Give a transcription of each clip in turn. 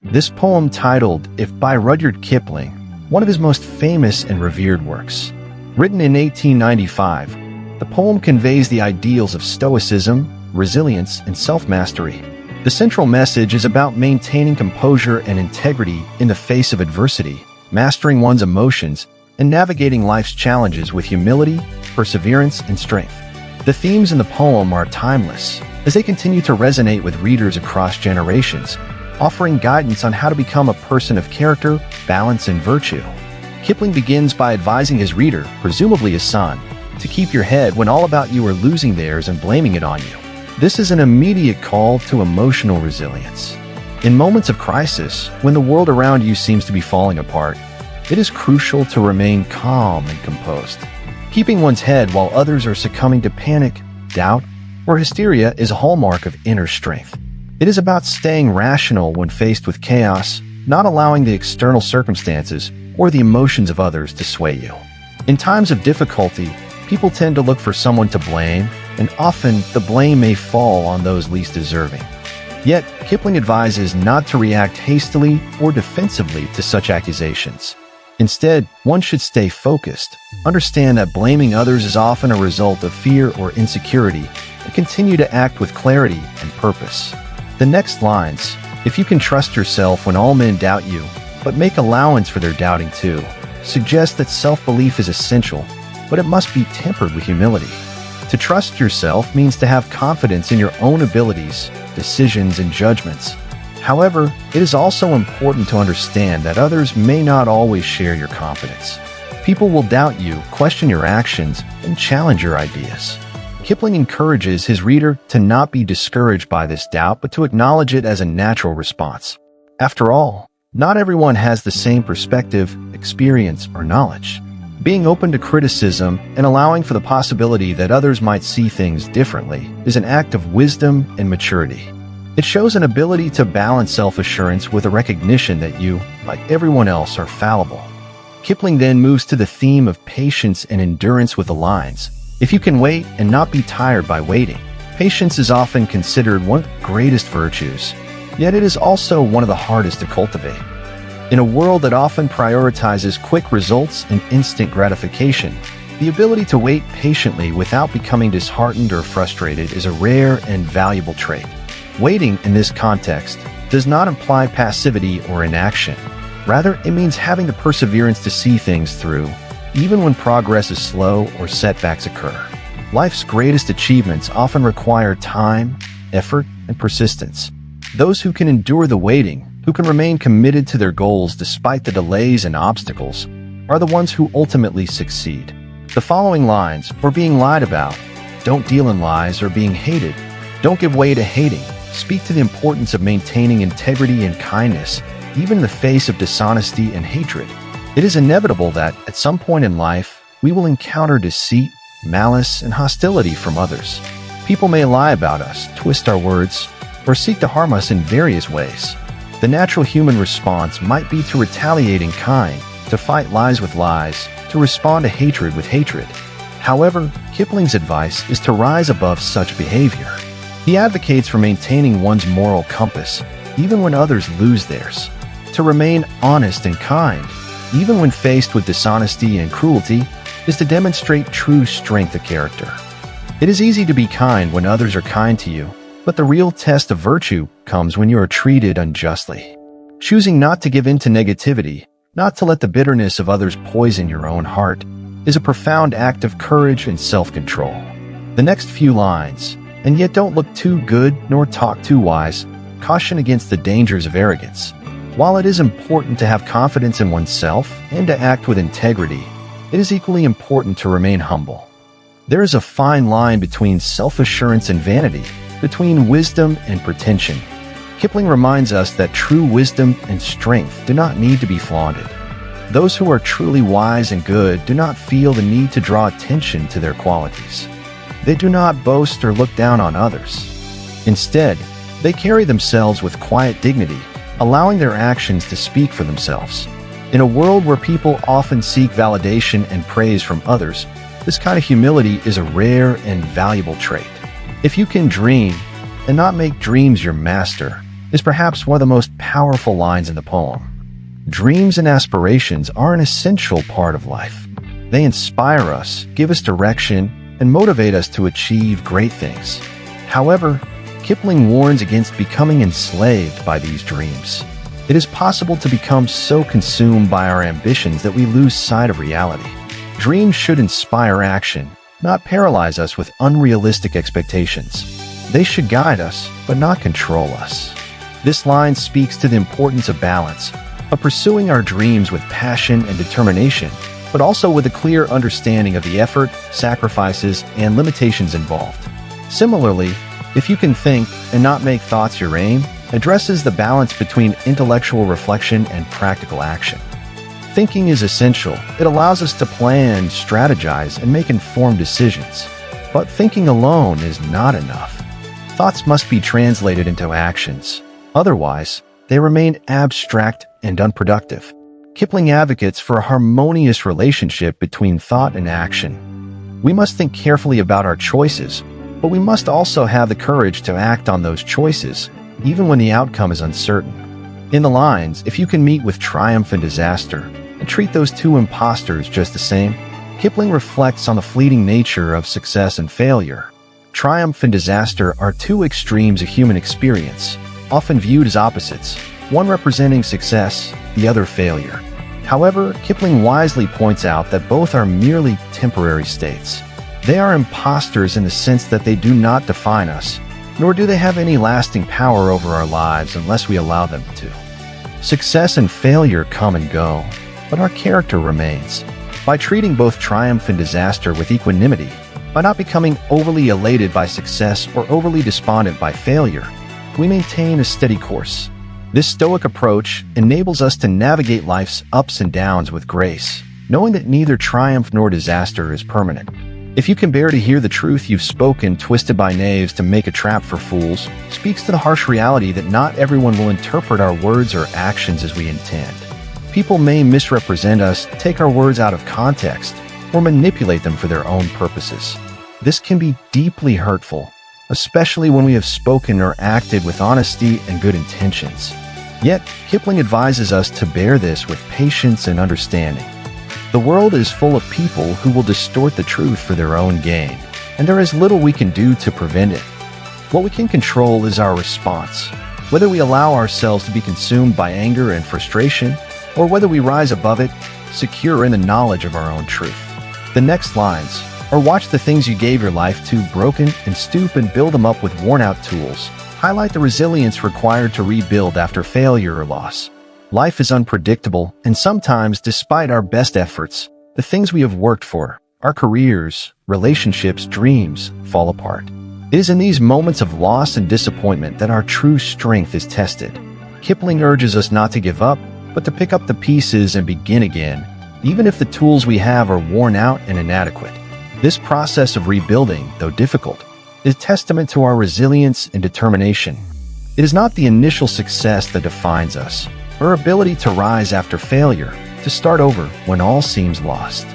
This poem, titled If by Rudyard Kipling, one of his most famous and revered works. Written in 1895, the poem conveys the ideals of stoicism, resilience, and self-mastery. The central message is about maintaining composure and integrity in the face of adversity, mastering one's emotions, and navigating life's challenges with humility, perseverance, and strength. The themes in the poem are timeless, as they continue to resonate with readers across generations, offering guidance on how to become a person of character, balance, and virtue. Kipling begins by advising his reader, presumably his son, to keep your head when all about you are losing theirs and blaming it on you. This is an immediate call to emotional resilience. In moments of crisis, when the world around you seems to be falling apart, it is crucial to remain calm and composed. Keeping one's head while others are succumbing to panic, doubt, or hysteria is a hallmark of inner strength. It is about staying rational when faced with chaos, not allowing the external circumstances or the emotions of others to sway you. In times of difficulty, people tend to look for someone to blame, and often the blame may fall on those least deserving. Yet, Kipling advises not to react hastily or defensively to such accusations. Instead, one should stay focused, understand that blaming others is often a result of fear or insecurity, and continue to act with clarity and purpose. The next lines, "If you can trust yourself when all men doubt you, but make allowance for their doubting too," suggest that self-belief is essential, but it must be tempered with humility. To trust yourself means to have confidence in your own abilities, decisions, and judgments. However, it is also important to understand that others may not always share your confidence. People will doubt you, question your actions, and challenge your ideas. Kipling encourages his reader to not be discouraged by this doubt, but to acknowledge it as a natural response. After all, not everyone has the same perspective, experience, or knowledge. Being open to criticism and allowing for the possibility that others might see things differently is an act of wisdom and maturity. It shows an ability to balance self-assurance with a recognition that you, like everyone else, are fallible. Kipling then moves to the theme of patience and endurance with the lines, "If you can wait and not be tired by waiting." Patience is often considered one of the greatest virtues, yet it is also one of the hardest to cultivate. In a world that often prioritizes quick results and instant gratification, the ability to wait patiently without becoming disheartened or frustrated is a rare and valuable trait. Waiting in this context does not imply passivity or inaction. Rather, it means having the perseverance to see things through, even when progress is slow or setbacks occur. Life's greatest achievements often require time, effort, and persistence. Those who can endure the waiting, who can remain committed to their goals despite the delays and obstacles, are the ones who ultimately succeed. The following lines, "Or being lied about," "Don't deal in lies," or "being hated," "Don't give way to hating," speak to the importance of maintaining integrity and kindness, even in the face of dishonesty and hatred. It is inevitable that, at some point in life, we will encounter deceit, malice, and hostility from others. People may lie about us, twist our words, or seek to harm us in various ways. The natural human response might be to retaliate in kind, to fight lies with lies, to respond to hatred with hatred. However, Kipling's advice is to rise above such behavior. He advocates for maintaining one's moral compass, even when others lose theirs. To remain honest and kind, even when faced with dishonesty and cruelty, is to demonstrate true strength of character. It is easy to be kind when others are kind to you, but the real test of virtue comes when you are treated unjustly. Choosing not to give in to negativity, not to let the bitterness of others poison your own heart, is a profound act of courage and self-control. The next few lines, "And yet don't look too good nor talk too wise," caution against the dangers of arrogance. While it is important to have confidence in oneself and to act with integrity, it is equally important to remain humble. There is a fine line between self-assurance and vanity, between wisdom and pretension. Kipling reminds us that true wisdom and strength do not need to be flaunted. Those who are truly wise and good do not feel the need to draw attention to their qualities. They do not boast or look down on others. Instead, they carry themselves with quiet dignity, allowing their actions to speak for themselves. In a world where people often seek validation and praise from others, this kind of humility is a rare and valuable trait. If you can dream and not make dreams your master, is perhaps one of the most powerful lines in the poem. Dreams and aspirations are an essential part of life. They inspire us, give us direction, and motivate us to achieve great things. However, Kipling warns against becoming enslaved by these dreams. It is possible to become so consumed by our ambitions that we lose sight of reality. Dreams should inspire action, not paralyze us with unrealistic expectations. They should guide us, but not control us. This line speaks to the importance of balance, of pursuing our dreams with passion and determination, but also with a clear understanding of the effort, sacrifices, and limitations involved. Similarly, If You Can Think and Not Make Thoughts Your Aim addresses the balance between intellectual reflection and practical action. Thinking is essential. It allows us to plan, strategize, and make informed decisions. But thinking alone is not enough. Thoughts must be translated into actions. Otherwise, they remain abstract and unproductive. Kipling advocates for a harmonious relationship between thought and action. We must think carefully about our choices, but we must also have the courage to act on those choices, even when the outcome is uncertain. In the lines, "If you can meet with triumph and disaster, and treat those two impostors just the same," Kipling reflects on the fleeting nature of success and failure. Triumph and disaster are two extremes of human experience, often viewed as opposites, one representing success, the other failure. However, Kipling wisely points out that both are merely temporary states. They are imposters in the sense that they do not define us, nor do they have any lasting power over our lives unless we allow them to. Success and failure come and go, but our character remains. By treating both triumph and disaster with equanimity, by not becoming overly elated by success or overly despondent by failure, we maintain a steady course. This stoic approach enables us to navigate life's ups and downs with grace, knowing that neither triumph nor disaster is permanent. "If you can bear to hear the truth you've spoken, twisted by knaves to make a trap for fools," speaks to the harsh reality that not everyone will interpret our words or actions as we intend. People may misrepresent us, take our words out of context, or manipulate them for their own purposes. This can be deeply hurtful, especially when we have spoken or acted with honesty and good intentions. Yet, Kipling advises us to bear this with patience and understanding. The world is full of people who will distort the truth for their own gain, and there is little we can do to prevent it. What we can control is our response, whether we allow ourselves to be consumed by anger and frustration, or whether we rise above it, secure in the knowledge of our own truth. The next lines are, "Watch the things you gave your life to broken and stoop and build them up with worn-out tools," highlight the resilience required to rebuild after failure or loss. Life is unpredictable, and sometimes, despite our best efforts, the things we have worked for, our careers, relationships, dreams, fall apart. It is in these moments of loss and disappointment that our true strength is tested. Kipling urges us not to give up, but to pick up the pieces and begin again, even if the tools we have are worn out and inadequate. This process of rebuilding, though difficult, is testament to our resilience and determination. It is not the initial success that defines us, our ability to rise after failure, to start over when all seems lost.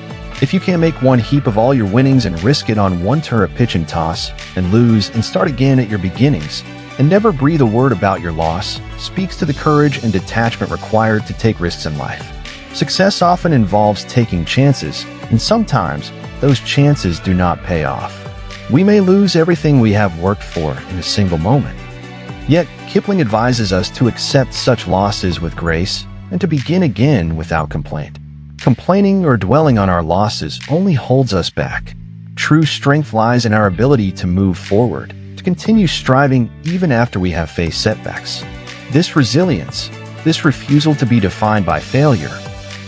If you can't make one heap of all your winnings and risk it on one turn of pitch and toss, and lose and start again at your beginnings, and never breathe a word about your loss, speaks to the courage and detachment required to take risks in life. Success often involves taking chances, and sometimes those chances do not pay off. We may lose everything we have worked for in a single moment. Yet, Kipling advises us to accept such losses with grace and to begin again without complaint. Complaining or dwelling on our losses only holds us back. True strength lies in our ability to move forward, to continue striving even after we have faced setbacks. This resilience, this refusal to be defined by failure,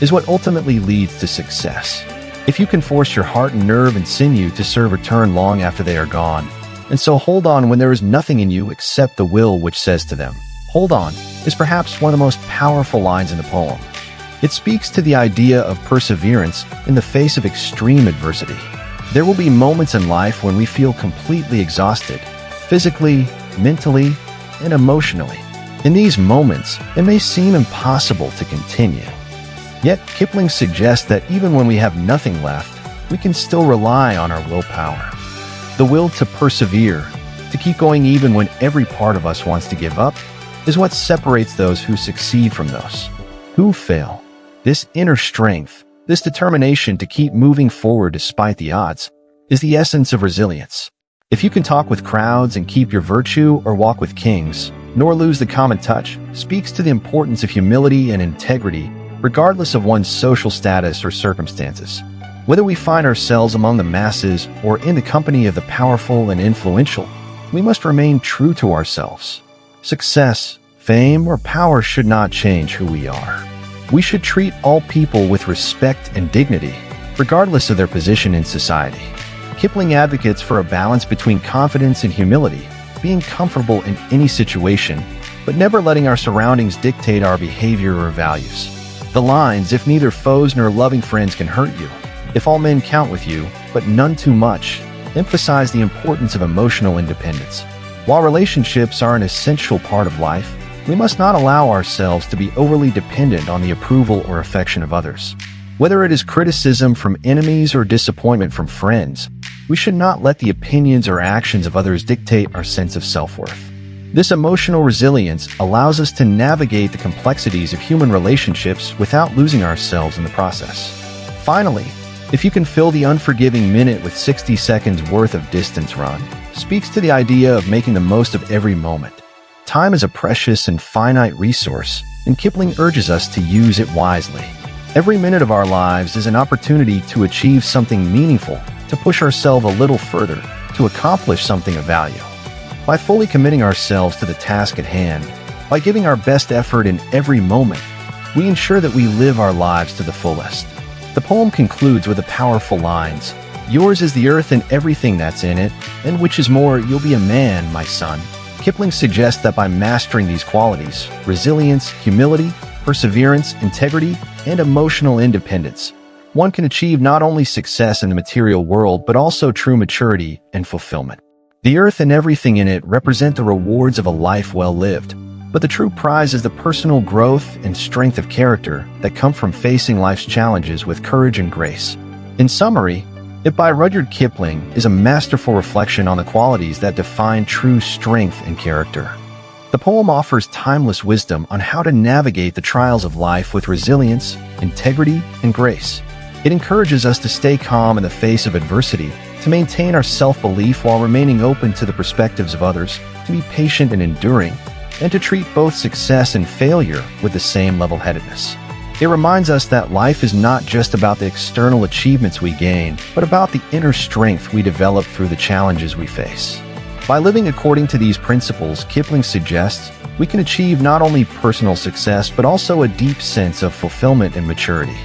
is what ultimately leads to success. If you can force your heart and nerve and sinew to serve return long after they are gone, and so hold on when there is nothing in you except the will which says to them, "Hold on," is perhaps one of the most powerful lines in the poem. It speaks to the idea of perseverance in the face of extreme adversity. There will be moments in life when we feel completely exhausted, physically, mentally, and emotionally. In these moments, it may seem impossible to continue. Yet, Kipling suggests that even when we have nothing left, we can still rely on our willpower. The will to persevere, to keep going even when every part of us wants to give up, is what separates those who succeed from those who fail. This inner strength, this determination to keep moving forward despite the odds, is the essence of resilience. If you can talk with crowds and keep your virtue, or walk with kings, nor lose the common touch, speaks to the importance of humility and integrity, regardless of one's social status or circumstances. Whether we find ourselves among the masses or in the company of the powerful and influential, we must remain true to ourselves. Success, fame, or power should not change who we are. We should treat all people with respect and dignity, regardless of their position in society. Kipling advocates for a balance between confidence and humility, being comfortable in any situation, but never letting our surroundings dictate our behavior or values. The lines, "If neither foes nor loving friends can hurt you, if all men count with you, but none too much," emphasize the importance of emotional independence. While relationships are an essential part of life, we must not allow ourselves to be overly dependent on the approval or affection of others. Whether it is criticism from enemies or disappointment from friends, we should not let the opinions or actions of others dictate our sense of self-worth. This emotional resilience allows us to navigate the complexities of human relationships without losing ourselves in the process. Finally, "If you can fill the unforgiving minute with 60 seconds worth of distance run," speaks to the idea of making the most of every moment. Time is a precious and finite resource, and Kipling urges us to use it wisely. Every minute of our lives is an opportunity to achieve something meaningful, to push ourselves a little further, to accomplish something of value. By fully committing ourselves to the task at hand, by giving our best effort in every moment, we ensure that we live our lives to the fullest. The poem concludes with the powerful lines, "Yours is the earth and everything that's in it, and which is more, you'll be a man, my son." Kipling suggests that by mastering these qualities, resilience, humility, perseverance, integrity, and emotional independence, one can achieve not only success in the material world, but also true maturity and fulfillment. The earth and everything in it represent the rewards of a life well lived, but the true prize is the personal growth and strength of character that come from facing life's challenges with courage and grace. In summary, It by Rudyard Kipling is a masterful reflection on the qualities that define true strength and character. The poem offers timeless wisdom on how to navigate the trials of life with resilience, integrity, and grace. It encourages us to stay calm in the face of adversity, to maintain our self-belief while remaining open to the perspectives of others, to be patient and enduring, and to treat both success and failure with the same level-headedness. It reminds us that life is not just about the external achievements we gain, but about the inner strength we develop through the challenges we face. By living according to these principles, Kipling suggests, we can achieve not only personal success, but also a deep sense of fulfillment and maturity.